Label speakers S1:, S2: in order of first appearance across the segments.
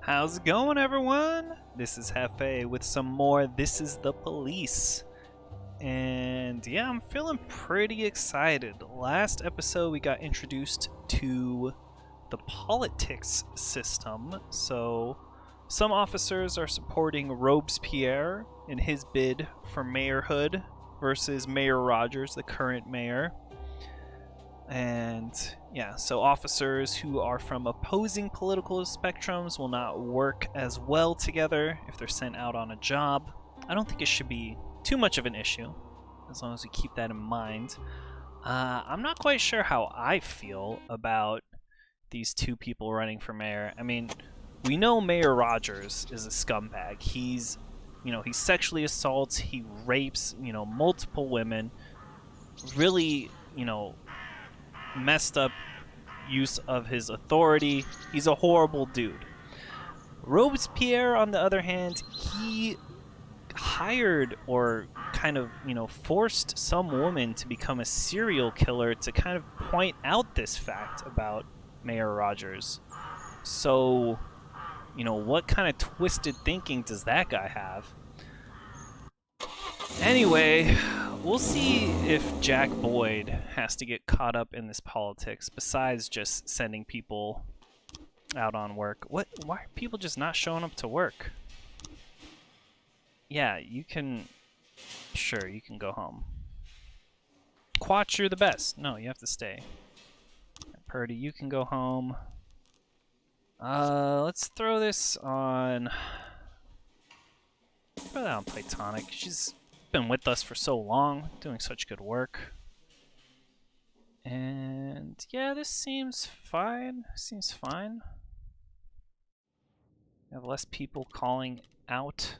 S1: How's it going, everyone? This is Jefe with some more This Is the Police. And yeah, I'm feeling pretty excited. Last episode we got introduced to the politics system. So some officers are supporting Robespierre in his bid for mayorhood versus Mayor Rogers, the current mayor. And yeah, so officers who are from opposing political spectrums will not work as well together if they're sent out on a job. I don't think it should be too much of an issue, as long as we keep that in mind. I'm not quite sure how I feel about these two people running for mayor. I mean, we know Mayor Rogers is a scumbag. He sexually assaults, he rapes, multiple women. Really, messed up use of his authority. He's a horrible dude. Robespierre, on the other hand, he hired or kind of, forced some woman to become a serial killer to kind of point out this fact about Mayor Rogers. So, what kind of twisted thinking does that guy have? Anyway, we'll see if Jack Boyd has to get caught up in this politics besides just sending people out on work. Why are people just not showing up to work? Yeah, you can go home. Quatch, you're the best. No, you have to stay. Purdy, you can go home. Let's throw this on... Throw that on Platonic. She's been with us for so long, doing such good work. And yeah, this seems fine. Seems fine. We have less people calling out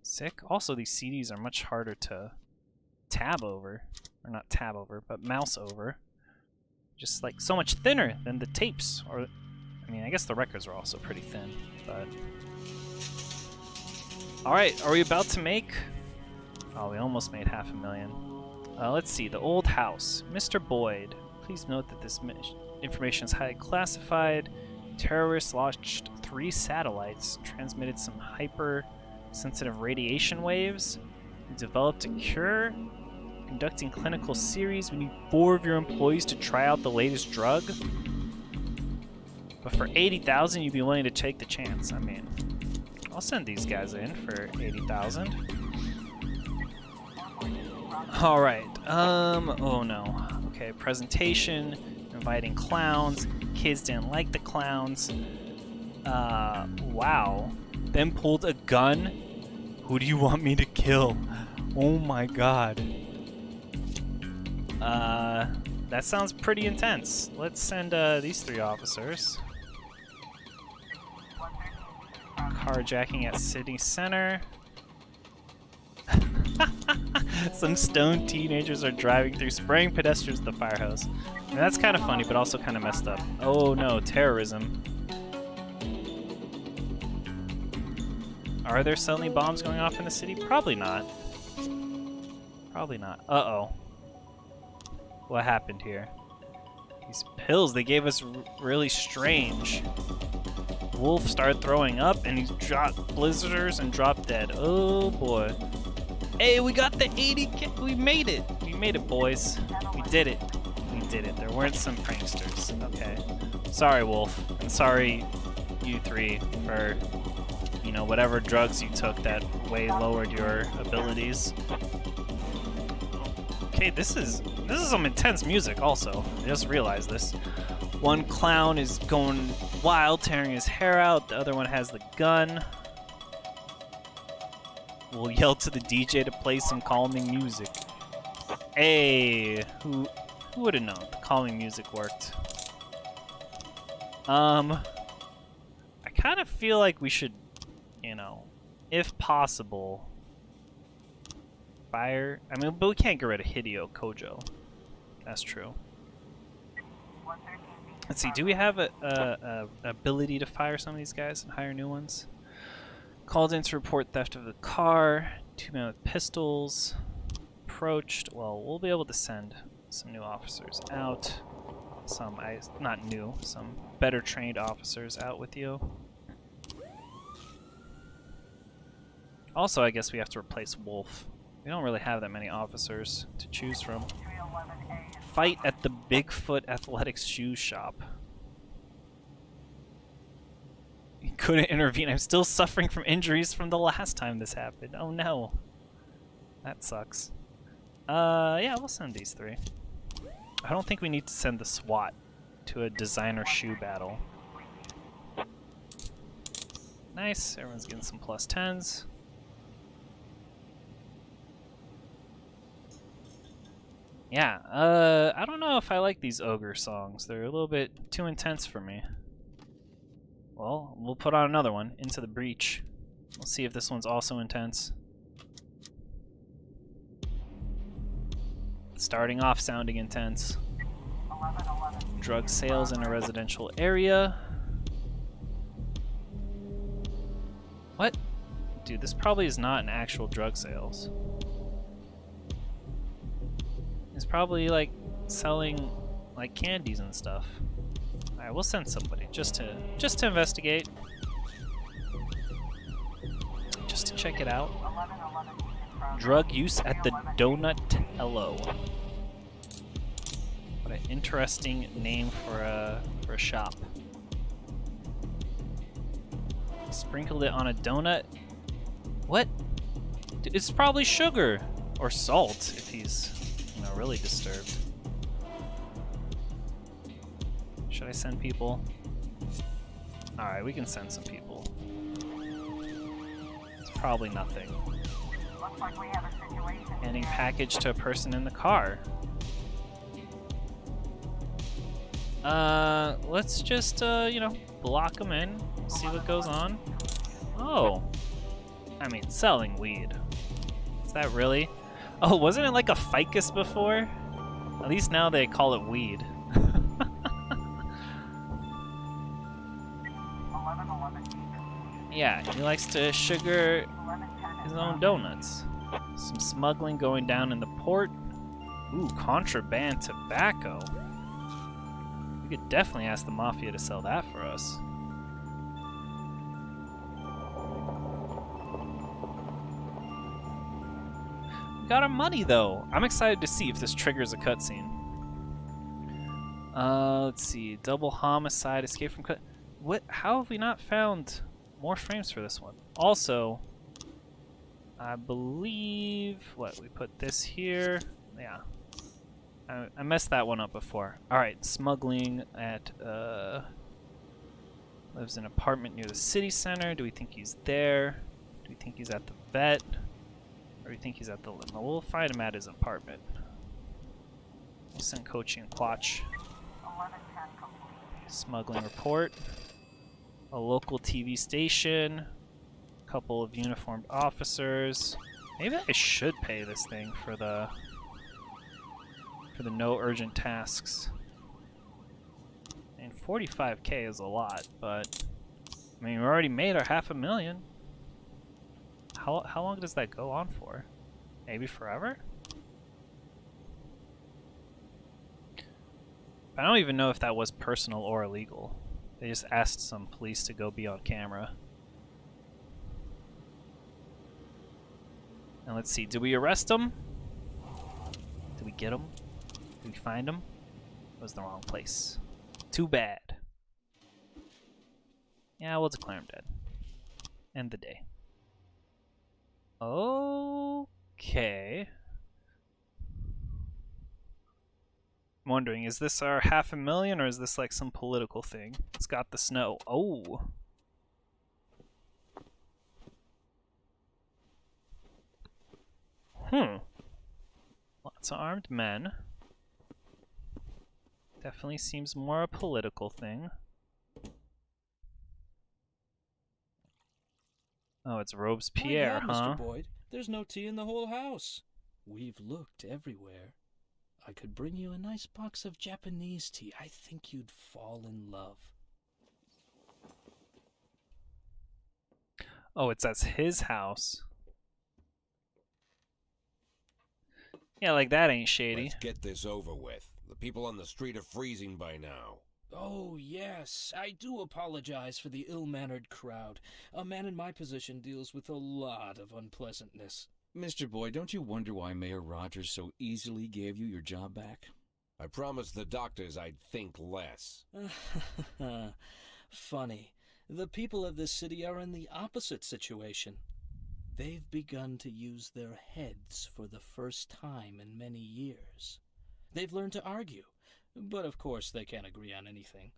S1: sick. Also, these CDs are much harder to tab over. Or not tab over, but mouse over. Just like so much thinner than the tapes. Or, I mean, I guess the records are also pretty thin, but... Alright, are we about to make... Oh, we almost made $500,000. Let's see, the old house. Mr. Boyd, please note that this information is highly classified. Terrorists launched 3 satellites, transmitted some hyper-sensitive radiation waves. We developed a cure. Conducting clinical series. We need 4 of your employees to try out the latest drug. But for $80,000, you'd be willing to take the chance. I mean... I'll send these guys in for $80,000. Alright, oh no. Okay, presentation, inviting clowns. Kids didn't like the clowns. Wow. Then pulled a gun. Who do you want me to kill? Oh my god. That sounds pretty intense. Let's send, these 3 officers. Carjacking at city center. Some stoned teenagers are driving through, spraying pedestrians at the firehouse. I mean, that's kind of funny, but also kind of messed up. Oh no, terrorism. Are there suddenly bombs going off in the city? Probably not. Probably not. Uh-oh. What happened here? These pills they gave us really strange. Wolf started throwing up and he dropped blizzarders and dropped dead. Oh boy. Hey, we got the 80 we made it. We made it, boys. We did it. We did it. There weren't some pranksters. Okay. Sorry, Wolf. And sorry, you 3, for, whatever drugs you took that way lowered your abilities. Okay, this is some intense music also. I just realized this. One clown is going wild, tearing his hair out. The other one has the gun. We'll yell to the DJ to play some calming music. Hey, who would have known the calming music worked? I kind of feel like we should, if possible, fire. I mean, but we can't get rid of Hideo Kojo. That's true. Let's see, do we have a ability to fire some of these guys and hire new ones? Called in to report theft of the car. 2 men with pistols. Approached. Well, we'll be able to send some new officers out. Some better trained officers out with you. Also, I guess we have to replace Wolf. We don't really have that many officers to choose from. Fight at the Bigfoot Athletics Shoe Shop. You couldn't intervene. I'm still suffering from injuries from the last time this happened. Oh no. That sucks. Yeah, we'll send these 3. I don't think we need to send the SWAT to a designer shoe battle. Nice, everyone's getting some plus 10s. Yeah, I don't know if I like these ogre songs. They're a little bit too intense for me. Well, we'll put on another one, Into the Breach. We'll see if this one's also intense. Starting off sounding intense. Drug sales in a residential area. What? Dude, this probably is not an actual drug sales. It's probably like selling like candies and stuff. Alright, we'll send somebody just to investigate. Just to check it out. Drug use at the Donatello. What an interesting name for a shop. Sprinkled it on a donut. What? It's probably sugar or salt if he's, you know, really disturbed. Should I send people? Alright, we can send some people. It's probably nothing.
S2: Looks like we have a situation.
S1: Handing package to a person in the car. Let's just, you know, block them in, see what goes on. Oh. I mean, selling weed. Is that really? Oh, wasn't it like a ficus before? At least now they call it weed. Yeah, he likes to sugar his own donuts. Some smuggling going down in the port. Ooh, contraband tobacco. We could definitely ask the Mafia to sell that for us. We got our money, though. I'm excited to see if this triggers a cutscene. Let's see. Double homicide, escape from cut. What? How have we not found more frames for this one? Also, I believe... What? We put this here. Yeah. I messed that one up before. Alright, smuggling at, lives in an apartment near the city center. Do we think he's there? Do we think he's at the vet? Or do we think he's at the limo? We'll find him at his apartment. We'll send Kochi and Quatch. Smuggling report. A local TV station. A couple of uniformed officers. Maybe I should pay this thing for the no urgent tasks. And 45K is a lot, but I mean, we already made our $500,000. How long does that go on for? Maybe forever? I don't even know if that was personal or illegal. They just asked some police to go be on camera. And let's see, did we arrest him? Did we get him? Did we find him? It was the wrong place. Too bad. Yeah, we'll declare him dead. End the day. Okay. I'm wondering, is this our $500,000 or is this like some political thing? It's got the snow. Oh. Lots of armed men. Definitely seems more a political thing. Oh, it's Robespierre,
S3: My God,
S1: huh?
S3: Mr. Boyd, there's no tea in the whole house. We've looked everywhere. I could bring you a nice box of Japanese tea. I think you'd fall in love.
S1: Oh, it's at his house. Yeah, like that ain't shady.
S4: Let's get this over with. The people on the street are freezing by now.
S3: Oh, yes, I do apologize for the ill-mannered crowd. A man in my position deals with a lot of unpleasantness.
S4: Mr. Boyd, don't you wonder why Mayor Rogers so easily gave you your job back?
S5: I promised the doctors I'd think less.
S3: Funny. The people of this city are in the opposite situation. They've begun to use their heads for the first time in many years. They've learned to argue, but of course they can't agree on anything.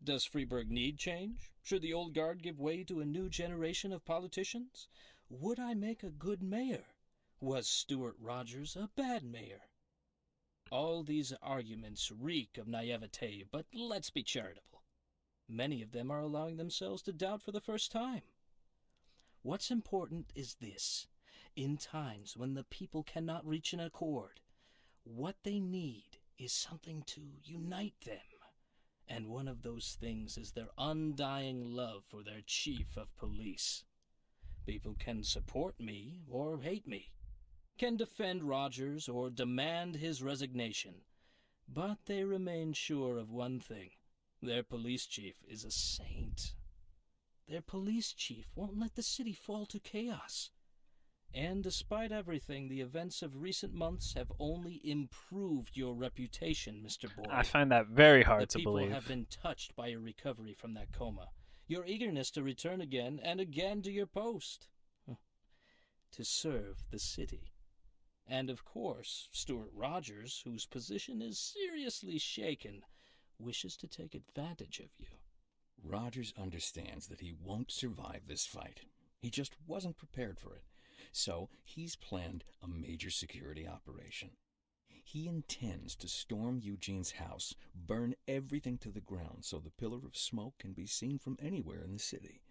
S3: Does Freeburg need change? Should the old guard give way to a new generation of politicians? Would I make a good mayor? Was Stuart Rogers a bad mayor? All these arguments reek of naivete, but let's be charitable. Many of them are allowing themselves to doubt for the first time. What's important is this. In times when the people cannot reach an accord, what they need is something to unite them. And one of those things is their undying love for their chief of police. People can support me or hate me, can defend Rogers or demand his resignation, but they remain sure of one thing. Their police chief is a saint. Their police chief won't let the city fall to chaos. And despite everything, the events of recent months have only improved your reputation, Mr. Boyd.
S1: I find that very hard to
S3: The people
S1: believe.
S3: have been touched by your recovery from that coma, your eagerness to return again and again to your post, to serve the city. And of course, Stuart Rogers, whose position is seriously shaken, wishes to take advantage of you.
S4: Rogers understands that he won't survive this fight. He just wasn't prepared for it. So he's planned a major security operation. He intends to storm Eugene's house, burn everything to the ground so the pillar of smoke can be seen from anywhere in the city.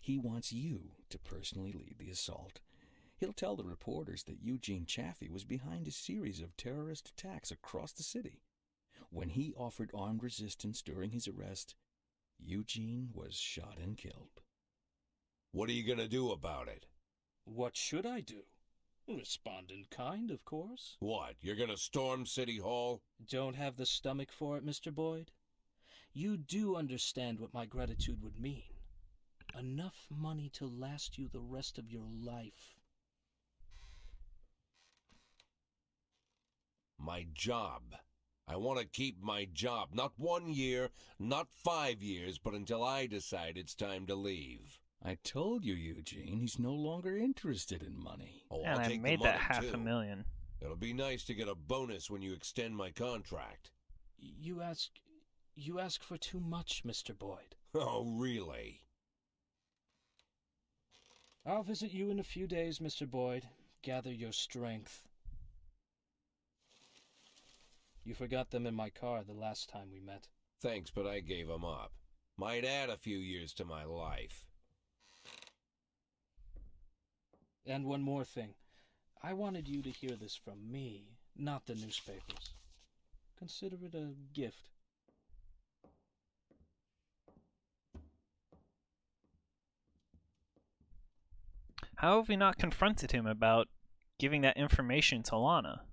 S4: He wants you to personally lead the assault. He'll tell the reporters that Eugene Chaffee was behind a series of terrorist attacks across the city. When he offered armed resistance during his arrest, Eugene was shot and killed.
S5: What are you gonna do about it?
S3: What should I do? Respond in kind, of course.
S5: What, you're gonna storm City Hall?
S3: Don't have the stomach for it, Mr. Boyd? You do understand what my gratitude would mean. Enough money to last you the rest of your life.
S5: My job. I want to keep my job. Not 1 year, not 5 years, but until I decide it's time to leave.
S4: I told you, Eugene, he's no longer interested in money.
S5: Oh,
S1: And
S5: I'll
S1: I
S5: take
S1: made
S5: the
S1: that
S5: money, too.
S1: $500,000.
S5: It'll be nice to get a bonus when you extend my contract.
S3: You ask for too much, Mr. Boyd.
S5: Oh, really?
S3: I'll visit you in a few days, Mr. Boyd. Gather your strength. You forgot them in my car the last time we met.
S5: Thanks, but I gave 'em up. Might add a few years to my life.
S3: And one more thing. I wanted you to hear this from me, not the newspapers. Consider it a gift.
S1: How have we not confronted him about giving that information to Lana?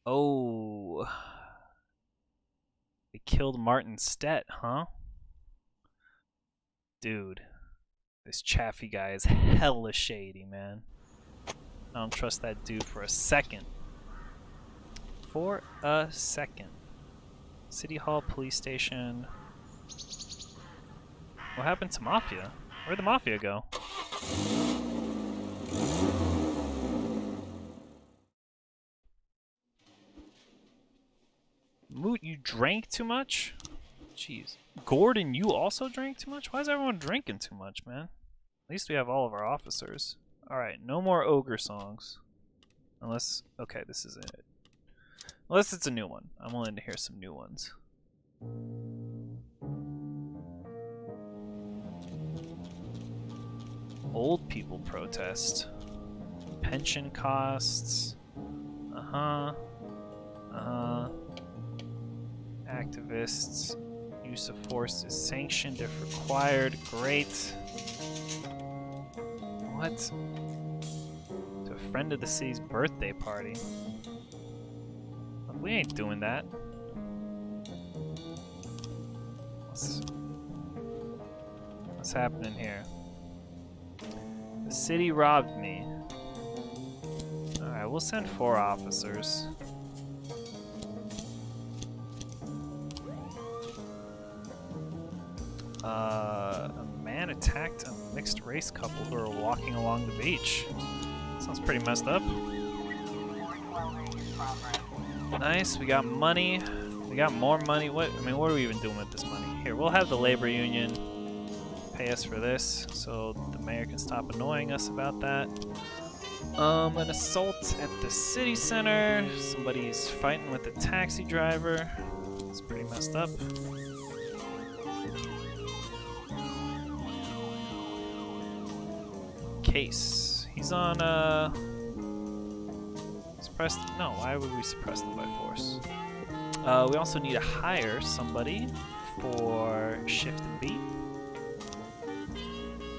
S1: Oh. They killed Martin Stett, huh? Dude. This Chaffee guy is hella shady, man. I don't trust that dude for a second. For a second. City Hall, police station. What happened to Mafia? Where'd the Mafia go? Moot, you drank too much? Jeez. Gordon, you also drank too much? Why is everyone drinking too much, man? At least we have all of our officers. Alright, no more ogre songs. Unless... okay, this isn't it. Unless it's a new one. I'm willing to hear some new ones. Old people protest. Pension costs. Uh-huh. Uh-huh. Activists. Use of force is sanctioned if required. Great. What? To a friend of the city's birthday party. we ain't doing that. What's happening here? The city robbed me. Alright, we'll send 4 officers. A man attacked a mixed race couple who were walking along the beach. Sounds pretty messed up. Nice, we got money. We got more money. What are we even doing with this money? Here, we'll have the labor union pay us for this, so the mayor can stop annoying us about that. An assault at the city center. Somebody's fighting with a taxi driver. It's pretty messed up. Case. He's on, suppressed. No, why would we suppress them by force? We also need to hire somebody for shift B.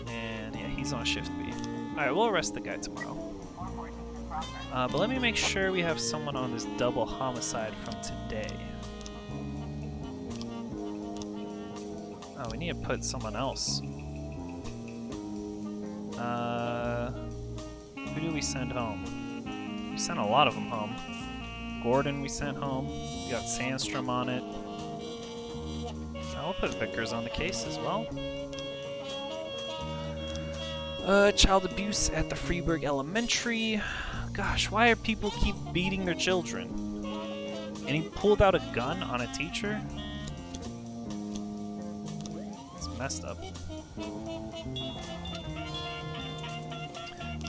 S1: And yeah, he's on shift B. Alright, we'll arrest the guy tomorrow. But let me make sure we have someone on this double homicide from today. Oh, we need to put someone else. Who do we send home? We sent a lot of them home. Gordon we sent home. We got Sandstrom on it. I'll put Vickers on the case as well. Child abuse at the Freeburg Elementary. Gosh, why are people keep beating their children? And he pulled out a gun on a teacher? It's messed up.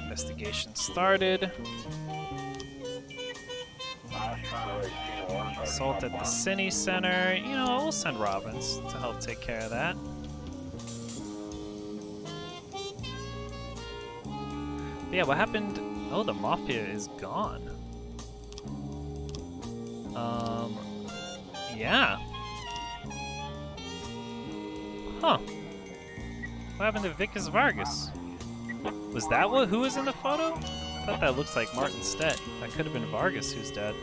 S1: Investigation started. Assault at the Cine Center. You know, we'll send Robbins to help take care of that. But yeah, what happened? Oh, the Mafia is gone. Yeah. Huh. What happened to Vicus Vargas? Was that who was in the photo? I thought that looks like Martin Stett. That could have been Vargas who's dead.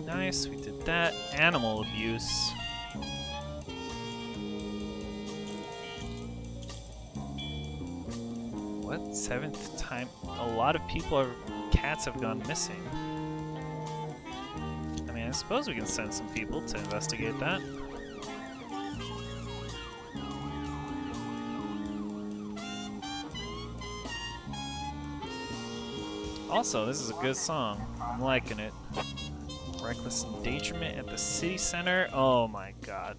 S1: Nice, we did that. Animal abuse. What? 7th time? A lot of cats have gone missing. I mean, I suppose we can send some people to investigate that. Also, this is a good song. I'm liking it. Reckless endangerment at the city center. Oh my god.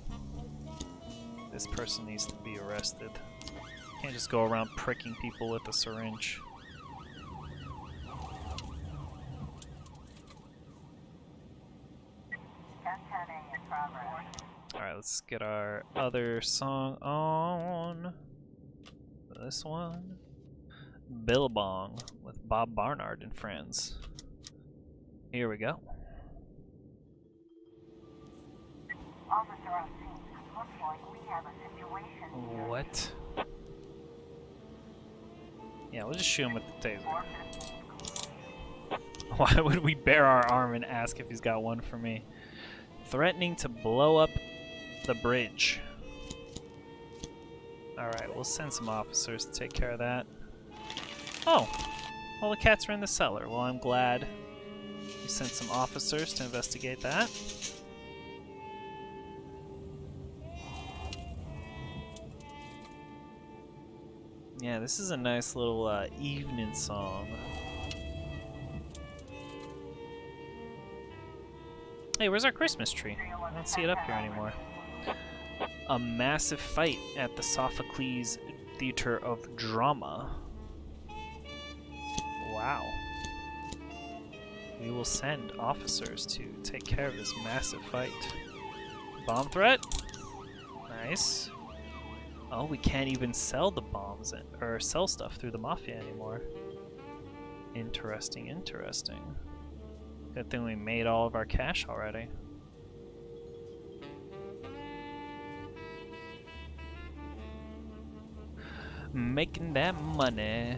S1: This person needs to be arrested. Can't just go around pricking people with a syringe. Alright, let's get our other song on. This one. Billabong with Bob Barnard and friends. Here we go.
S2: Officer on scene. Looks like we have a situation here.
S1: What? Yeah, we'll just shoot him with the taser. Why would we bare our arm and ask if he's got one for me? Threatening to blow up the bridge. Alright, we'll send some officers to take care of that. Oh! All the cats are in the cellar. Well, I'm glad we sent some officers to investigate that. Yeah, this is a nice little evening song. Hey, where's our Christmas tree? I don't see it up here anymore. A massive fight at the Sophocles Theater of Drama. Wow. We will send officers to take care of this massive fight. Bomb threat? Nice. Oh, we can't even sell the bombs or sell stuff through the Mafia anymore. Interesting, interesting. Good thing we made all of our cash already. Making that money.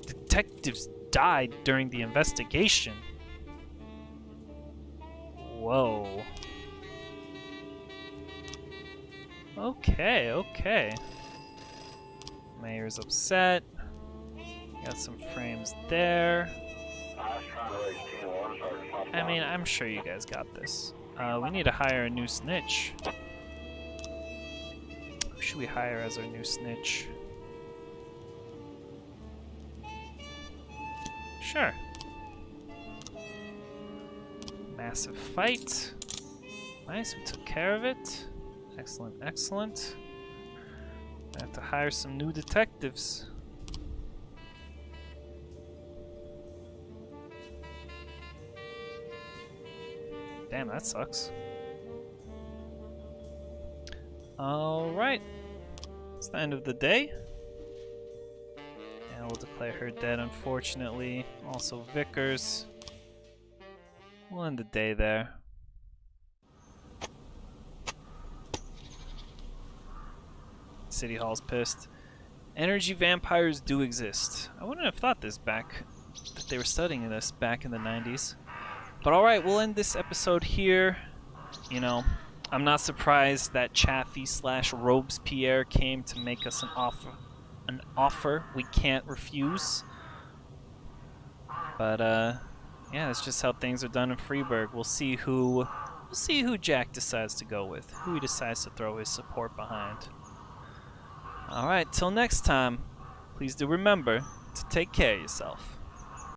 S1: Detectives died during the investigation. Whoa. Okay, okay. Mayor's upset. Got some frames there. I mean, I'm sure you guys got this. We need to hire a new snitch. Who should we hire as our new snitch? Sure. Massive fight. Nice, we took care of it. Excellent, excellent. I have to hire some new detectives. Damn, that sucks. Alright. It's the end of the day. And we'll declare her dead, unfortunately. Also Vickers. We'll end the day there. City Hall's pissed. Energy vampires do exist. I wouldn't have thought this back, that they were studying this back in the 90s. But alright, we'll end this episode here. You know, I'm not surprised that Chaffee / Robespierre came to make us an offer we can't refuse. But yeah, that's just how things are done in Freeburg. We'll see who Jack decides to go with, who he decides to throw his support behind. Alright, till next time, please do remember to take care of yourself.